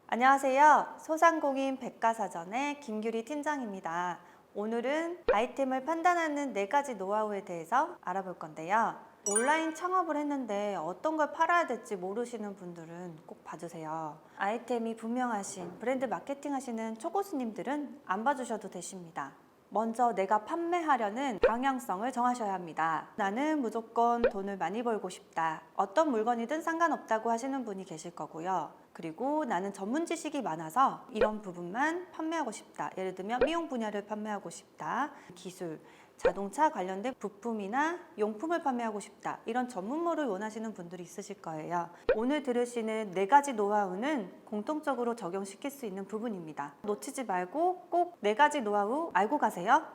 안녕하세요. 소상공인 백과사전의 김규리 팀장입니다. 오늘은 아이템을 판단하는 4가지 노하우에 대해서 알아볼 건데요. 온라인 창업을 했는데 어떤 걸 팔아야 될지 모르시는 분들은 꼭 봐주세요. 아이템이 분명하신 브랜드 마케팅 하시는 초고수님들은 안 봐주셔도 되십니다. 먼저 내가 판매하려는 방향성을 정하셔야 합니다. 나는 무조건 돈을 많이 벌고 싶다. 어떤 물건이든 상관없다고 하시는 분이 계실 거고요. 그리고 나는 전문 지식이 많아서 이런 부분만 판매하고 싶다. 예를 들면 미용 분야를 판매하고 싶다. 기술, 자동차 관련된 부품이나 용품을 판매하고 싶다. 이런 전문물을 원하시는 분들이 있으실 거예요. 오늘 들으시는 4가지 노하우는 공통적으로 적용시킬 수 있는 부분입니다. 놓치지 말고 꼭 4가지 노하우 알고 가세요.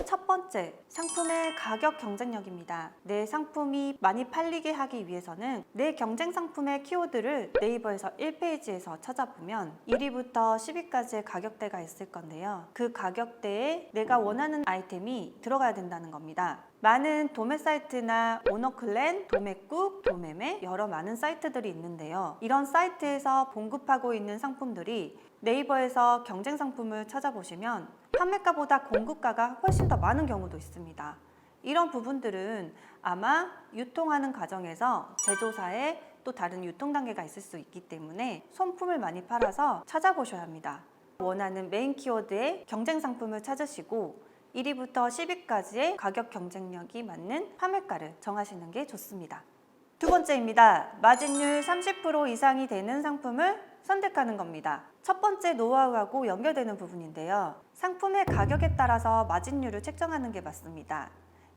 첫 번째, 상품의 가격 경쟁력입니다. 내 상품이 많이 팔리게 하기 위해서는 내 경쟁 상품의 키워드를 네이버에서 1페이지에서 찾아보면 1위부터 10위까지의 가격대가 있을 건데요. 그 가격대에 내가 원하는 아이템이 들어가야 된다는 겁니다. 많은 도매 사이트나 오너클랜, 도매국, 도매매 여러 많은 사이트들이 있는데요. 이런 사이트에서 공급하고 있는 상품들이 네이버에서 경쟁 상품을 찾아보시면 판매가보다 공급가가 훨씬 더 많은 경우도 있습니다. 이런 부분들은 아마 유통하는 과정에서 제조사에 또 다른 유통 단계가 있을 수 있기 때문에 손품을 많이 팔아서 찾아보셔야 합니다. 원하는 메인 키워드의 경쟁 상품을 찾으시고 1위부터 10위까지의 가격 경쟁력이 맞는 판매가를 정하시는 게 좋습니다. 두 번째입니다. 마진율 30% 이상이 되는 상품을 선택하는 겁니다. 첫 번째 노하우하고 연결되는 부분인데요. 상품의 가격에 따라서 마진율을 책정하는 게 맞습니다.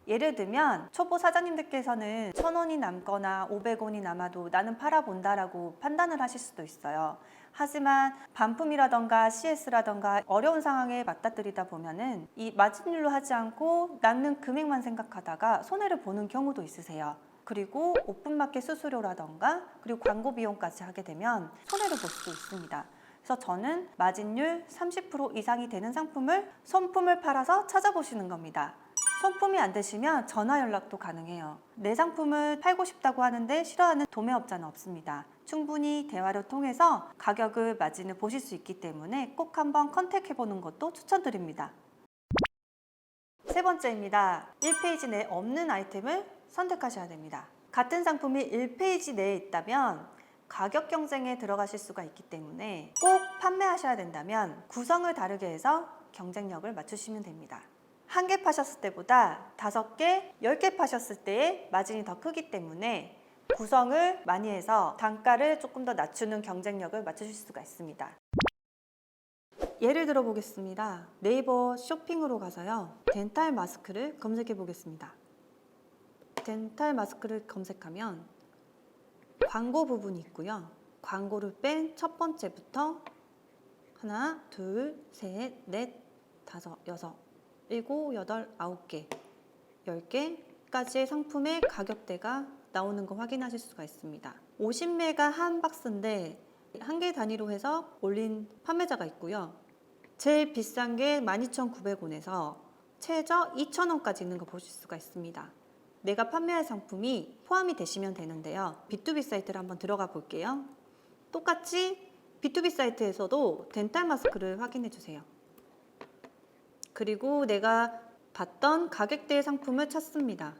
예를 들면 초보 사장님들께서는 1,000원이 남거나 500원이 남아도 나는 팔아본다라고 판단을 하실 수도 있어요. 하지만 반품이라던가 CS라던가 어려운 상황에 맞닥뜨리다 보면은 이 마진율로 하지 않고 남는 금액만 생각하다가 손해를 보는 경우도 있으세요. 그리고 오픈마켓 수수료라던가 그리고 광고 비용까지 하게 되면 손해를 볼 수도 있습니다. 그래서 저는 마진율 30% 이상이 되는 상품을 손품을 팔아서 찾아보시는 겁니다. 손품이 안 되시면 전화 연락도 가능해요. 내 상품을 팔고 싶다고 하는데 싫어하는 도매업자는 없습니다. 충분히 대화를 통해서 가격을 마진을 보실 수 있기 때문에 꼭 한번 컨택해 보는 것도 추천드립니다. 세 번째입니다. 1페이지 내에 없는 아이템을 선택하셔야 됩니다. 같은 상품이 1페이지 내에 있다면 가격 경쟁에 들어가실 수가 있기 때문에 꼭 판매하셔야 된다면 구성을 다르게 해서 경쟁력을 맞추시면 됩니다. 1개 파셨을 때보다 5개, 10개 파셨을 때의 마진이 더 크기 때문에 구성을 많이 해서 단가를 조금 더 낮추는 경쟁력을 맞추실 수가 있습니다. 예를 들어 보겠습니다. 네이버 쇼핑으로 가서요. 덴탈 마스크를 검색해 보겠습니다. 덴탈 마스크를 검색하면 광고 부분이 있고요. 광고를 뺀 첫 번째부터 하나, 둘, 셋, 넷, 다섯, 여섯, 일곱, 여덟, 9개, 10개까지의 상품의 가격대가 나오는 거 확인하실 수가 있습니다. 50매가 한 박스인데 1개 단위로 해서 올린 판매자가 있고요. 제일 비싼 게 12,900원에서 최저 2,000원까지 있는 거 보실 수가 있습니다. 내가 판매할 상품이 포함이 되시면 되는데요. B2B 사이트를 한번 들어가 볼게요. 똑같이 B2B 사이트에서도 덴탈 마스크를 확인해 주세요. 그리고 내가 봤던 가격대의 상품을 찾습니다.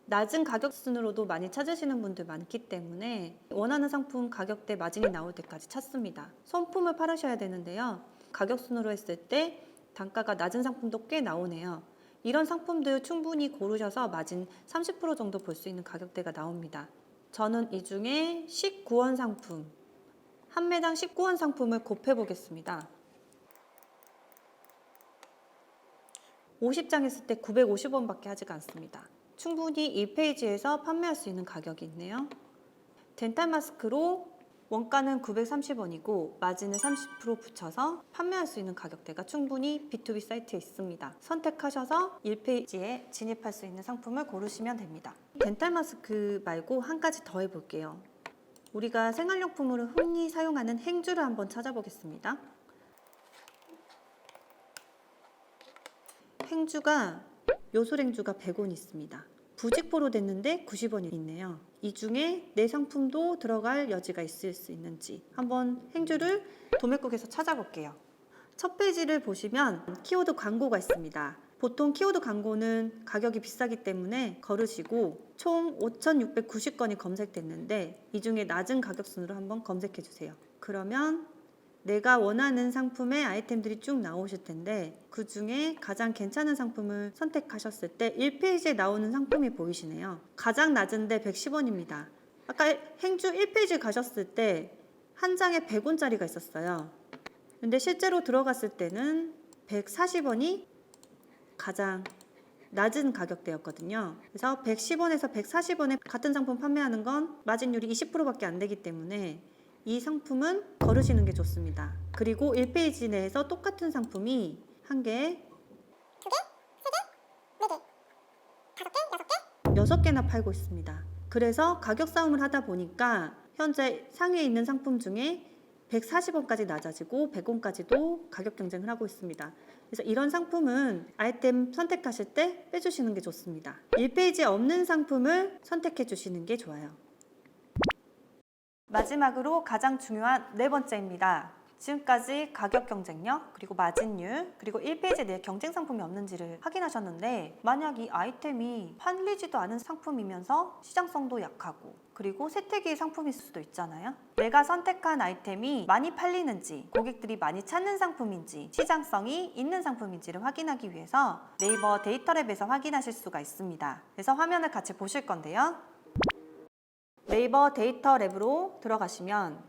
낮은 가격 순으로도 많이 찾으시는 분들 많기 때문에 원하는 상품 가격대 마진이 나올 때까지 찾습니다. 손품을 팔으셔야 되는데요. 가격 순으로 했을 때 단가가 낮은 상품도 꽤 나오네요. 이런 상품들 충분히 고르셔서 마진 30% 정도 볼 수 있는 가격대가 나옵니다. 저는 이 중에 19원 상품, 한 매당 19원 상품을 곱해 보겠습니다. 50장 했을 때 950원밖에 하지가 않습니다. 충분히 1페이지에서 판매할 수 있는 가격이 있네요. 덴탈 마스크로 원가는 930원이고 마진을 30% 붙여서 판매할 수 있는 가격대가 충분히 B2B 사이트에 있습니다. 선택하셔서 1페이지에 진입할 수 있는 상품을 고르시면 됩니다. 덴탈 마스크 말고 한 가지 더 해볼게요. 우리가 생활용품으로 흔히 사용하는 행주를 한번 찾아보겠습니다. 행주가 요술행주가 100원 있습니다. 부직포로 됐는데 90원이 있네요. 이 중에 내 상품도 들어갈 여지가 있을 수 있는지 한번 행주를 도매국에서 찾아볼게요. 첫 페이지를 보시면 키워드 광고가 있습니다. 보통 키워드 광고는 가격이 비싸기 때문에 거르시고 총 5,690건이 검색됐는데 이 중에 낮은 가격 순으로 한번 검색해 주세요. 그러면 내가 원하는 상품의 아이템들이 쭉 나오실 텐데 그 중에 가장 괜찮은 상품을 선택하셨을 때 1페이지에 나오는 상품이 보이시네요. 가장 낮은데 110원입니다. 아까 행주 1페이지 가셨을 때 한 장에 100원짜리가 있었어요. 근데 실제로 들어갔을 때는 140원이 가장 낮은 가격대였거든요. 그래서 110원에서 140원에 같은 상품 판매하는 건 마진율이 20%밖에 안 되기 때문에 이 상품은 거르시는 게 좋습니다. 그리고 1페이지 내에서 똑같은 상품이 한 개, 두 개, 세 개, 네 개, 다섯 개, 여섯 개나 팔고 있습니다. 그래서 가격 싸움을 하다 보니까 현재 상위에 있는 상품 중에 140원까지 낮아지고 100원까지도 가격 경쟁을 하고 있습니다. 그래서 이런 상품은 아이템 선택하실 때 빼주시는 게 좋습니다. 1페이지에 없는 상품을 선택해 주시는 게 좋아요. 마지막으로 가장 중요한 네 번째입니다. 지금까지 가격 경쟁력, 그리고 마진율, 그리고 1페이지에 내 경쟁 상품이 없는지를 확인하셨는데 만약 이 아이템이 팔리지도 않은 상품이면서 시장성도 약하고 그리고 세태기의 상품일 수도 있잖아요. 내가 선택한 아이템이 많이 팔리는지, 고객들이 많이 찾는 상품인지, 시장성이 있는 상품인지를 확인하기 위해서 네이버 데이터랩에서 확인하실 수가 있습니다. 그래서 화면을 같이 보실 건데요. 네이버 데이터랩으로 들어가시면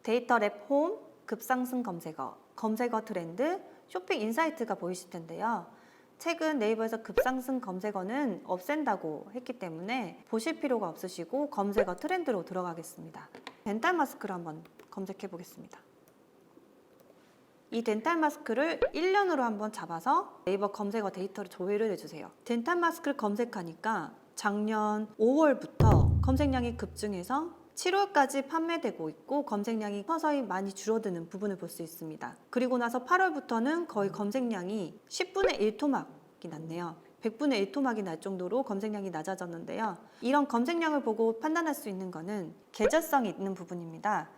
데이터랩 홈, 급상승 검색어, 검색어 트렌드, 쇼핑 인사이트가 보이실 텐데요. 최근 네이버에서 급상승 검색어는 없앤다고 했기 때문에 보실 필요가 없으시고 검색어 트렌드로 들어가겠습니다. 덴탈 마스크를 한번 검색해 보겠습니다. 이 덴탈 마스크를 1년으로 한번 잡아서 네이버 검색어 데이터를 조회를 해주세요. 덴탈 마스크를 검색하니까 작년 5월부터 검색량이 급증해서 7월까지 판매되고 있고 검색량이 서서히 많이 줄어드는 부분을 볼 수 있습니다. 그리고 나서 8월부터는 거의 검색량이 10분의 1 토막이 났네요. 100분의 1 토막이 날 정도로 검색량이 낮아졌는데요. 이런 검색량을 보고 판단할 수 있는 것은 계절성이 있는 부분입니다.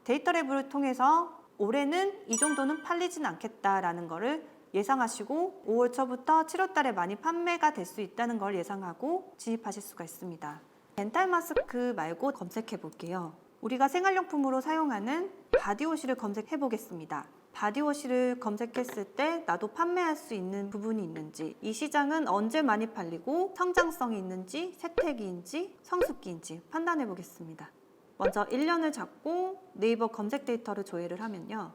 데이터랩을 통해서 올해는 이 정도는 팔리진 않겠다라는 거를 예상하시고 5월 초부터 7월 달에 많이 판매가 될 수 있다는 걸 예상하고 진입하실 수가 있습니다. 덴탈 마스크 말고 검색해 볼게요. 우리가 생활용품으로 사용하는 바디워시를 검색해 보겠습니다. 바디워시를 검색했을 때 나도 판매할 수 있는 부분이 있는지, 이 시장은 언제 많이 팔리고 성장성이 있는지, 세태기인지, 성숙기인지 판단해 보겠습니다. 먼저 1년을 잡고 네이버 검색 데이터를 조회를 하면요.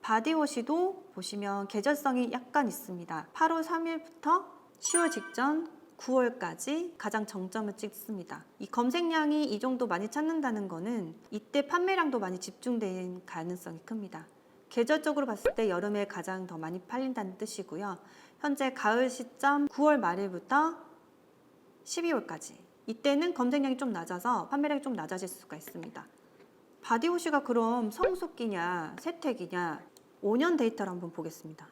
바디워시도 보시면 계절성이 약간 있습니다. 8월 3일부터 10월 직전 9월까지 가장 정점을 찍습니다. 이 검색량이 이 정도 많이 찾는다는 거는 이때 판매량도 많이 집중된 가능성이 큽니다. 계절적으로 봤을 때 여름에 가장 더 많이 팔린다는 뜻이고요. 현재 가을 시점 9월 말일부터 12월까지 이때는 검색량이 좀 낮아서 판매량이 좀 낮아질 수가 있습니다. 바디워시가 그럼 성숙기냐 세태기냐 5년 데이터를 한번 보겠습니다.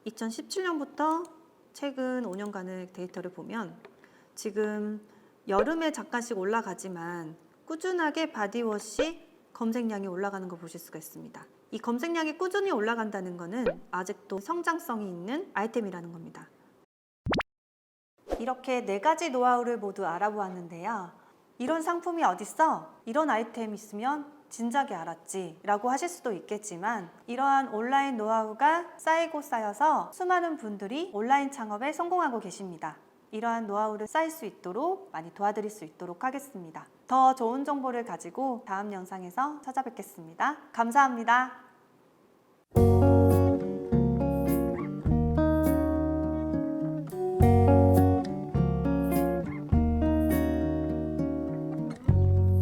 2017년부터 최근 5년간의 데이터를 보면 지금 여름에 잠깐씩 올라가지만 꾸준하게 바디워시 검색량이 올라가는 걸 보실 수가 있습니다. 이 검색량이 꾸준히 올라간다는 것은 아직도 성장성이 있는 아이템이라는 겁니다. 이렇게 4가지 노하우를 모두 알아보았는데요. 이런 상품이 어딨어? 이런 아이템 있으면 진작에 알았지 라고 하실 수도 있겠지만 이러한 온라인 노하우가 쌓이고 쌓여서 수많은 분들이 온라인 창업에 성공하고 계십니다. 이러한 노하우를 쌓일 수 있도록 많이 도와드릴 수 있도록 하겠습니다. 더 좋은 정보를 가지고 다음 영상에서 찾아뵙겠습니다. 감사합니다.